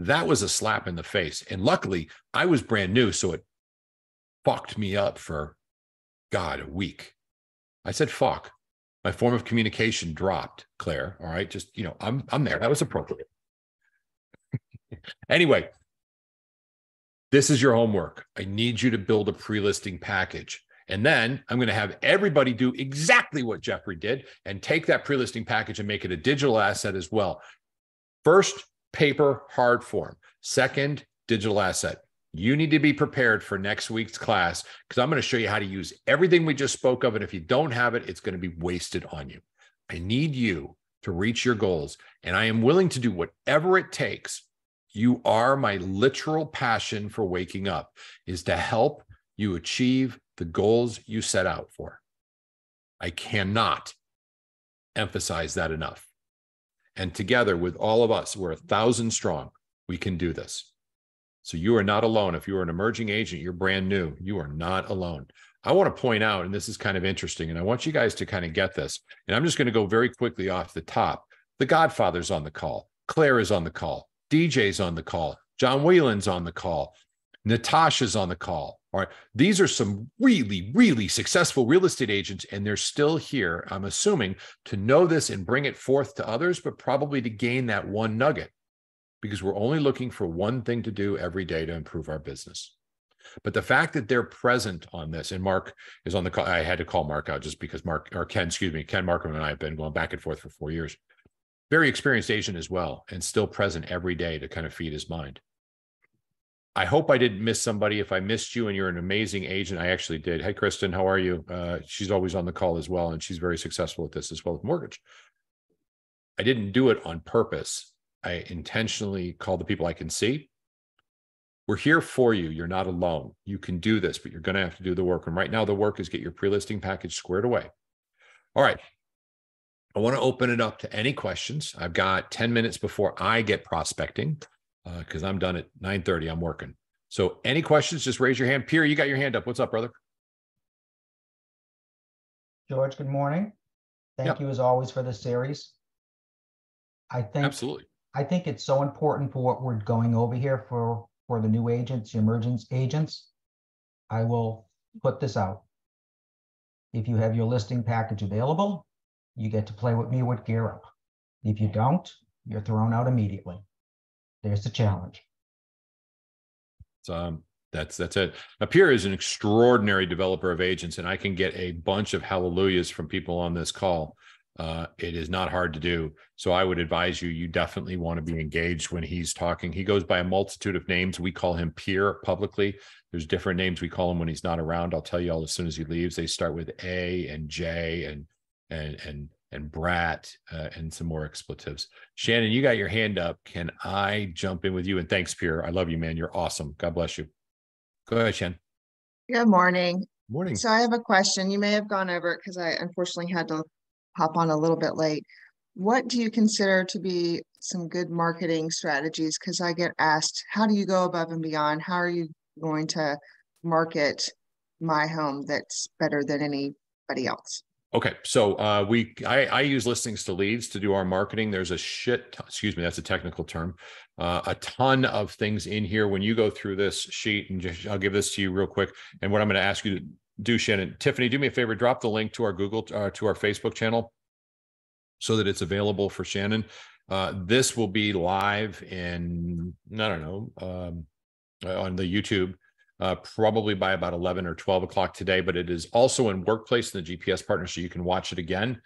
That was a slap in the face. And luckily, I was brand new, so it fucked me up for, God, a week. I said, fuck. My form of communication dropped, Claire. All right, just, I'm there. That was appropriate. Anyway, this is your homework. I need you to build a pre-listing package. And then I'm going to have everybody do exactly what Jeffrey did and take that pre-listing package and make it a digital asset as well. First, paper, hard form. Second, digital asset. You need to be prepared for next week's class because I'm going to show you how to use everything we just spoke of. And if you don't have it, it's going to be wasted on you. I need you to reach your goals, and I am willing to do whatever it takes. You are my literal passion for waking up, is to help you achieve the goals you set out for. I cannot emphasize that enough. And together with all of us, we're 1,000 strong. We can do this. So you are not alone. If you're an emerging agent, you're brand new, you are not alone. I want to point out, and this is kind of interesting, and I want you guys to kind of get this, and I'm just going to go very quickly off the top. The Godfather's on the call. Claire is on the call. DJ's on the call. John Whelan's on the call. Natasha's on the call. All right. These are some really, really successful real estate agents, and they're still here, I'm assuming, to know this and bring it forth to others, but probably to gain that one nugget, because we're only looking for one thing to do every day to improve our business. But the fact that they're present on this, and Mark is on the call, I had to call Mark out just because Ken Markham and I have been going back and forth for 4 years. Very experienced agent as well, and still present every day to kind of feed his mind. I hope I didn't miss somebody. If I missed you and you're an amazing agent, I actually did. Hey, Kristen, how are you? She's always on the call as well, and she's very successful at this as well as mortgage. I didn't do it on purpose. I intentionally called the people I can see. We're here for you. You're not alone. You can do this, but you're going to have to do the work. And right now, the work is get your pre-listing package squared away. All right. I want to open it up to any questions. I've got 10 minutes before I get prospecting because I'm done at 9:30. I'm working. So any questions, just raise your hand. Pierre, you got your hand up. What's up, brother? George, good morning. Thank you as always for this series. Absolutely. I think it's so important for what we're going over here for the new agents, the emergence agents. I will put this out. If you have your listing package available, you get to play with me with Gear Up. If you don't, you're thrown out immediately. There's the challenge. That's it. Now, Pierre is an extraordinary developer of agents, and I can get a bunch of hallelujahs from people on this call. It is not hard to do. So I would advise you definitely want to be engaged when he's talking. He goes by a multitude of names. We call him Pierre publicly. There's different names we call him when he's not around. I'll tell you all as soon as he leaves. They start with A and J and Brat and some more expletives. Shannon, you got your hand up. Can I jump in with you? And thanks, Pierre. I love you, man. You're awesome. God bless you. Go ahead, Shannon. Good morning. Morning. So I have a question. You may have gone over it because I unfortunately had to hop on a little bit late. What do you consider to be some good marketing strategies? Because I get asked, how do you go above and beyond? How are you going to market my home that's better than anybody else? Okay, so I use listings to leads to do our marketing. There's excuse me, that's a technical term. A ton of things in here. When you go through this sheet, and I'll give this to you real quick. And what I'm going to ask you to do, Shannon, Tiffany, do me a favor, drop the link to our to our Facebook channel so that it's available for Shannon. This will be live in, I don't know, on the YouTube. Probably by about 11 or 12 o'clock today, but it is also in Workplace in the GPS partner, so you can watch it again.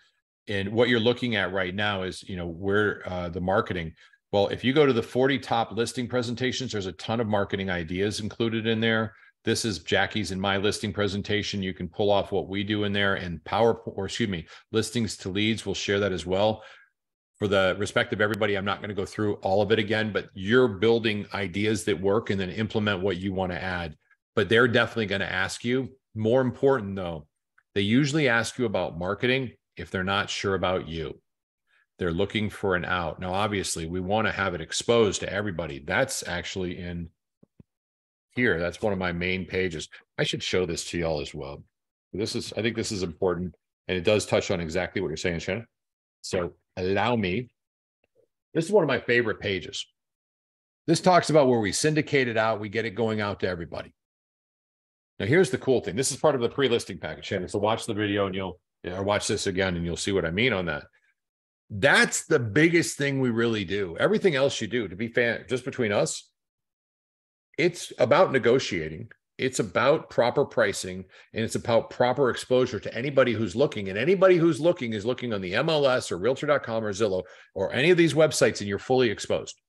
And what you're looking at right now is, where the marketing. Well, if you go to the 40 top listing presentations, there's a ton of marketing ideas included in there. This is Jackie's and my listing presentation. You can pull off what we do in there, and listings to leads. We'll share that as well. For the respect of everybody, I'm not going to go through all of it again, but you're building ideas that work and then implement what you want to add. But they're definitely going to ask you. More important, though, they usually ask you about marketing if they're not sure about you. They're looking for an out. Now, obviously, we want to have it exposed to everybody. That's actually in here. That's one of my main pages. I should show this to y'all as well. I think this is important, and it does touch on exactly what you're saying, Shannon. So allow me. This is one of my favorite pages. This talks about where we syndicate it out. We get it going out to everybody. Now, here's the cool thing. This is part of the pre-listing package, Shannon. So watch the video and watch this again, and you'll see what I mean on that. That's the biggest thing we really do. Everything else you do, to be fair, just between us, it's about negotiating. It's about proper pricing, and it's about proper exposure to anybody who's looking. And anybody who's looking is looking on the MLS or Realtor.com or Zillow or any of these websites, and you're fully exposed.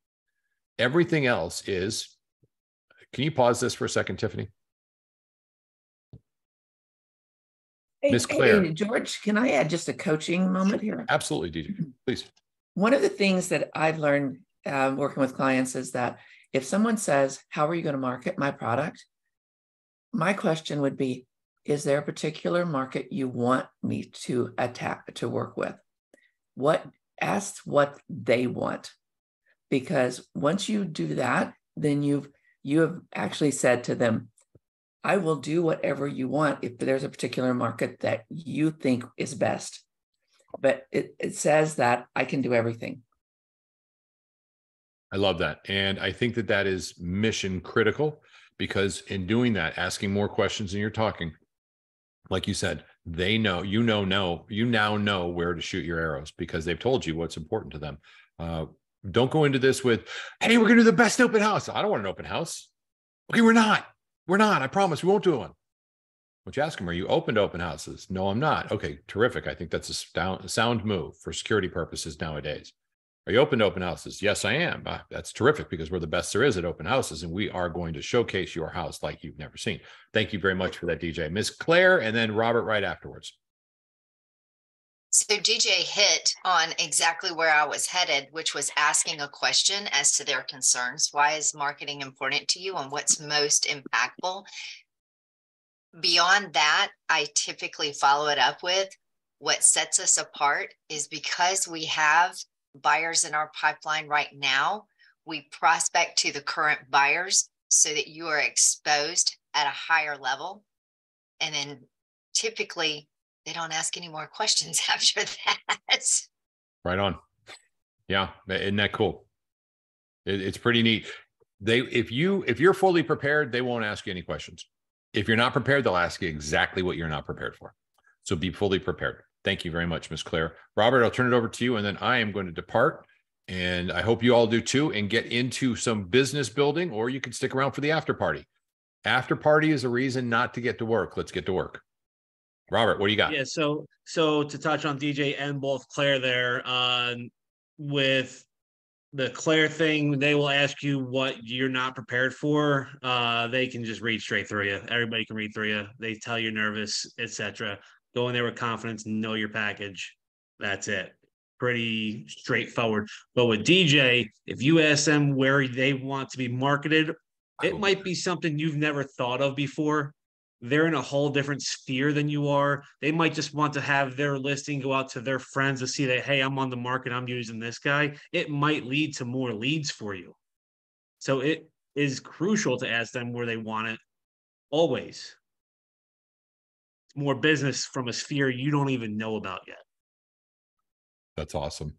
Everything else is, can you pause this for a second, Tiffany? Miss Claire. Hey, George, can I add just a coaching moment here? Absolutely, DJ. Please. One of the things that I've learned working with clients is that if someone says, how are you going to market my product? My question would be, is there a particular market you want me to attack, to work with? Ask what they want. Because once you do that, then you have actually said to them, I will do whatever you want if there's a particular market that you think is best. But it says that I can do everything. I love that. And I think that is mission critical, because in doing that, asking more questions than you're talking, like you said, they know, you now know where to shoot your arrows because they've told you what's important to them. Don't go into this with, hey, we're going to do the best open house. I don't want an open house. Okay, we're not. I promise we won't do one. Would you ask them, are you open to open houses? No, I'm not. Okay, terrific. I think that's a sound move for security purposes nowadays. Are you open to open houses? Yes, I am. That's terrific, because we're the best there is at open houses, and we are going to showcase your house like you've never seen. Thank you very much for that, DJ. Miss Claire, and then Robert right afterwards. So DJ hit on exactly where I was headed, which was asking a question as to their concerns. Why is marketing important to you, and what's most impactful? Beyond that, I typically follow it up with, what sets us apart is because we have buyers in our pipeline right now, we prospect to the current buyers so that you are exposed at a higher level. And then typically they don't ask any more questions after that. Right on. Yeah. Isn't that cool? It's pretty neat. If you're fully prepared, they won't ask you any questions. If you're not prepared, they'll ask you exactly what you're not prepared for. So be fully prepared. Thank you very much, Ms. Claire. Robert, I'll turn it over to you, and then I am going to depart. And I hope you all do too, and get into some business building, or you can stick around for the after party. After party is a reason not to get to work. Let's get to work. Robert, what do you got? Yeah, so to touch on DJ and both Claire there, with the Claire thing, they will ask you what you're not prepared for. They can just read straight through you. Everybody can read through you. They tell you're nervous, etc. Go in there with confidence, know your package. That's it. Pretty straightforward. But with DJ, if you ask them where they want to be marketed, it might be something you've never thought of before. They're in a whole different sphere than you are. They might just want to have their listing go out to their friends to see that, hey, I'm on the market, I'm using this guy. It might lead to more leads for you. So it is crucial to ask them where they want it always. It's more business from a sphere you don't even know about yet. That's awesome.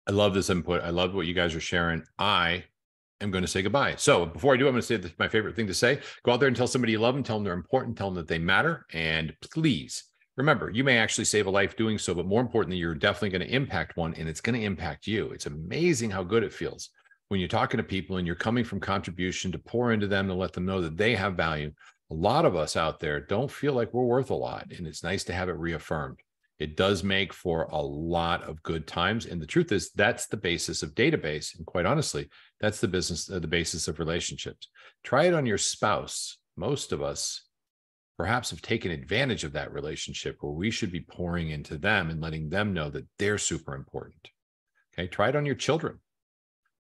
I love this input. I love what you guys are sharing. I am going to say goodbye. So before I do, I'm going to say my favorite thing to say. Go out there and tell somebody you love them, tell them they're important, tell them that they matter. And please remember, you may actually save a life doing so, but more importantly, you're definitely going to impact one, and it's going to impact you. It's amazing how good it feels when you're talking to people and you're coming from contribution to pour into them, to let them know that they have value. A lot of us out there don't feel like we're worth a lot, and it's nice to have it reaffirmed. It does make for a lot of good times. And the truth is, that's the basis of database. And quite honestly, that's the basis of relationships. Try it on your spouse. Most of us perhaps have taken advantage of that relationship where we should be pouring into them and letting them know that they're super important. Okay. Try it on your children.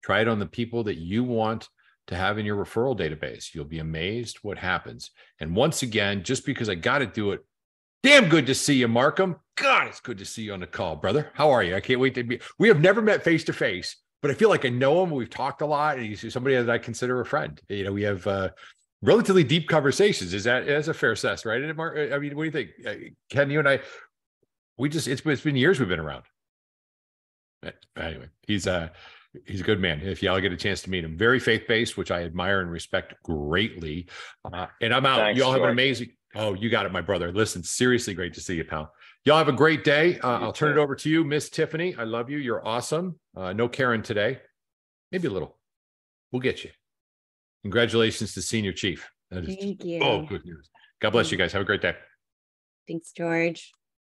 Try it on the people that you want to have in your referral database. You'll be amazed what happens. And once again, just because I got to do it, damn good to see you, Markham. God, it's good to see you on the call, brother. How are you? I can't wait to be. We have never met face to face, but I feel like I know him. We've talked a lot, and he's somebody that I consider a friend. You know, we have relatively deep conversations. That's a fair assess, right? Mark, I mean, what do you think, Ken? You and I, it's been years we've been around. Anyway, he's a good man. If y'all get a chance to meet him, very faith-based, which I admire and respect greatly. And I'm out. Thanks, y'all have George. an amazing. Oh, you got it, my brother. Listen, seriously, great to see you, pal. Y'all have a great day. I'll turn it over to you, Miss Tiffany. I love you. You're awesome. No Karen today. Maybe a little. We'll get you. Congratulations to Senior Chief. Thank you. Oh, good news. God bless you guys. Have a great day. Thanks, George.